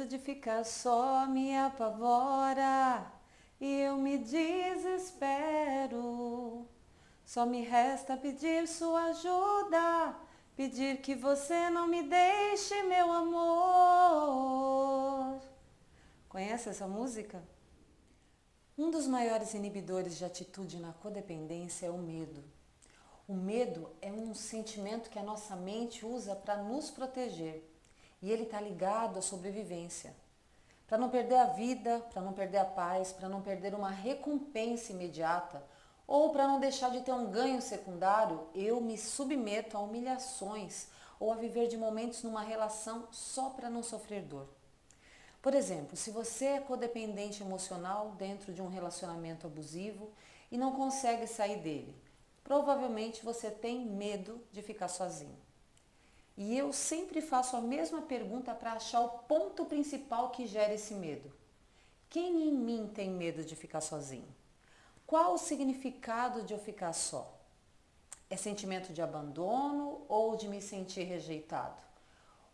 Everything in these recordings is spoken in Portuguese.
medo de ficar só me apavora e eu me desespero. Só me resta pedir sua ajuda, pedir que você não me deixe, meu amor. Conhece essa música? Um dos maiores inibidores de atitude na codependência é o medo. O medo é um sentimento que a nossa mente usa para nos proteger e ele está ligado à sobrevivência. Para não perder a vida, para não perder a paz, para não perder uma recompensa imediata ou para não deixar de ter um ganho secundário, eu me submeto a humilhações ou a viver de momentos numa relação só para não sofrer dor. Por exemplo, se você é codependente emocional dentro de um relacionamento abusivo e não consegue sair dele, provavelmente você tem medo de ficar sozinho. E eu sempre faço a mesma pergunta para achar o ponto principal que gera esse medo. Quem em mim tem medo de ficar sozinho? Qual o significado de eu ficar só? É sentimento de abandono ou de me sentir rejeitado?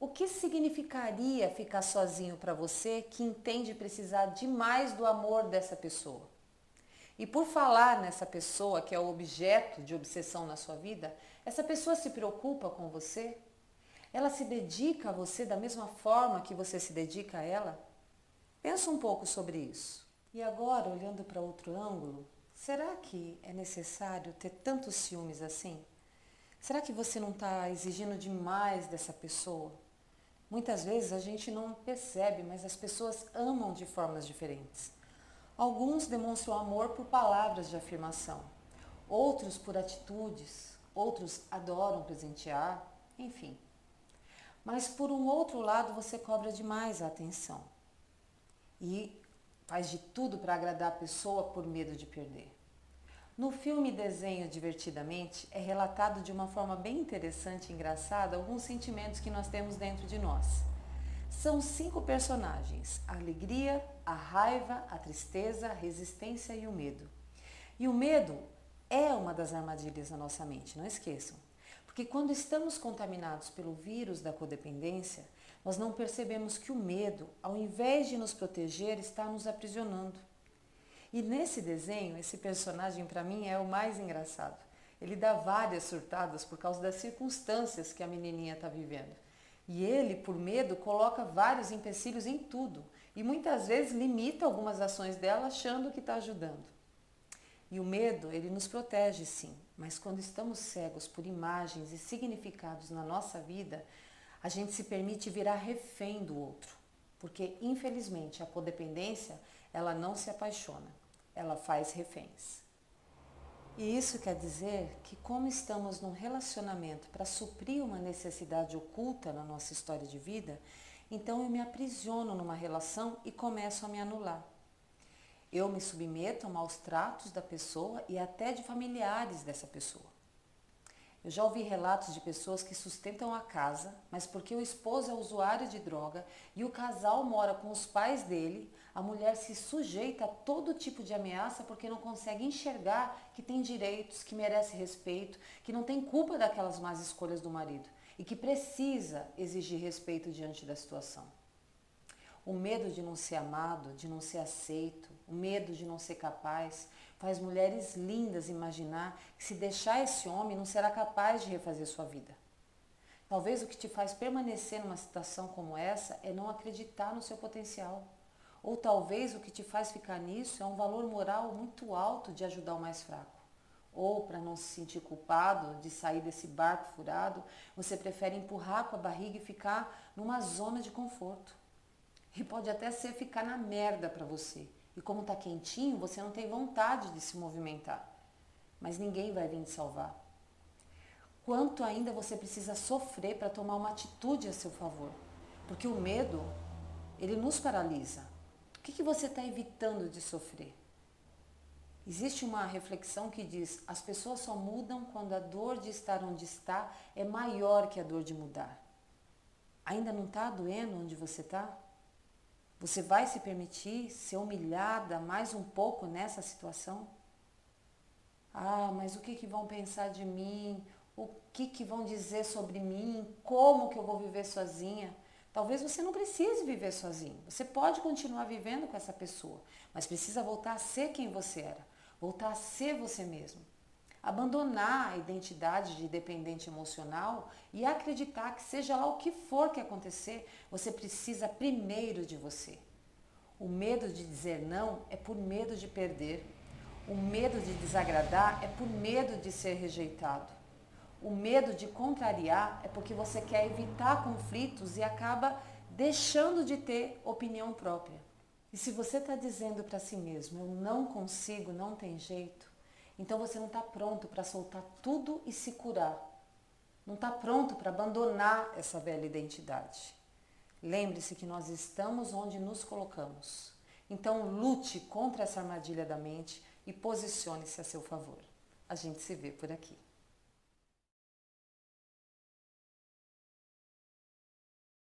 O que significaria ficar sozinho para você que entende precisar demais do amor dessa pessoa? E por falar nessa pessoa que é o objeto de obsessão na sua vida, essa pessoa se preocupa com você? Ela se dedica a você da mesma forma que você se dedica a ela? Pensa um pouco sobre isso. E agora, olhando para outro ângulo, será que é necessário ter tantos ciúmes assim? Será que você não está exigindo demais dessa pessoa? Muitas vezes a gente não percebe, mas as pessoas amam de formas diferentes. Alguns demonstram amor por palavras de afirmação, outros por atitudes, outros adoram presentear, enfim. Mas por um outro lado você cobra demais a atenção e faz de tudo para agradar a pessoa por medo de perder. No filme Desenho Divertidamente é relatado de uma forma bem interessante e engraçada alguns sentimentos que nós temos dentro de nós. São 5 personagens: a alegria, a raiva, a tristeza, a resistência e o medo. E o medo é uma das armadilhas da nossa mente, não esqueçam. Porque quando estamos contaminados pelo vírus da codependência, nós não percebemos que o medo, ao invés de nos proteger, está nos aprisionando. E nesse desenho, esse personagem para mim é o mais engraçado. Ele dá várias surtadas por causa das circunstâncias que a menininha está vivendo. E ele, por medo, coloca vários empecilhos em tudo e muitas vezes limita algumas ações dela achando que está ajudando. E o medo, ele nos protege sim, mas quando estamos cegos por imagens e significados na nossa vida, a gente se permite virar refém do outro. Porque, infelizmente, a codependência, ela não se apaixona, ela faz reféns. E isso quer dizer que como estamos num relacionamento para suprir uma necessidade oculta na nossa história de vida, então eu me aprisiono numa relação e começo a me anular. Eu me submeto a maus tratos da pessoa e até de familiares dessa pessoa. Eu já ouvi relatos de pessoas que sustentam a casa, mas porque o esposo é usuário de droga e o casal mora com os pais dele, a mulher se sujeita a todo tipo de ameaça porque não consegue enxergar que tem direitos, que merece respeito, que não tem culpa daquelas más escolhas do marido e que precisa exigir respeito diante da situação. O medo de não ser amado, de não ser aceito, o medo de não ser capaz, faz mulheres lindas imaginar que se deixar esse homem não será capaz de refazer sua vida. Talvez o que te faz permanecer numa situação como essa é não acreditar no seu potencial. Ou talvez o que te faz ficar nisso é um valor moral muito alto de ajudar o mais fraco. Ou, para não se sentir culpado de sair desse barco furado, você prefere empurrar com a barriga e ficar numa zona de conforto. E pode até ser ficar na merda para você. E como tá quentinho, você não tem vontade de se movimentar. Mas ninguém vai vir te salvar. Quanto ainda você precisa sofrer para tomar uma atitude a seu favor? Porque o medo, ele nos paralisa. O que você está evitando de sofrer? Existe uma reflexão que diz: as pessoas só mudam quando a dor de estar onde está é maior que a dor de mudar. Ainda não está doendo onde você está? Você vai se permitir ser humilhada mais um pouco nessa situação? Ah, mas o que vão pensar de mim? O que vão dizer sobre mim? Como que eu vou viver sozinha? Talvez você não precise viver sozinho. Você pode continuar vivendo com essa pessoa, mas precisa voltar a ser quem você era, voltar a ser você mesmo. Abandonar a identidade de dependente emocional e acreditar que seja lá o que for que acontecer, você precisa primeiro de você. O medo de dizer não é por medo de perder. O medo de desagradar é por medo de ser rejeitado. O medo de contrariar é porque você quer evitar conflitos e acaba deixando de ter opinião própria. E se você está dizendo para si mesmo, eu não consigo, não tem jeito, então você não está pronto para soltar tudo e se curar. Não está pronto para abandonar essa velha identidade. Lembre-se que nós estamos onde nos colocamos. Então lute contra essa armadilha da mente e posicione-se a seu favor. A gente se vê por aqui.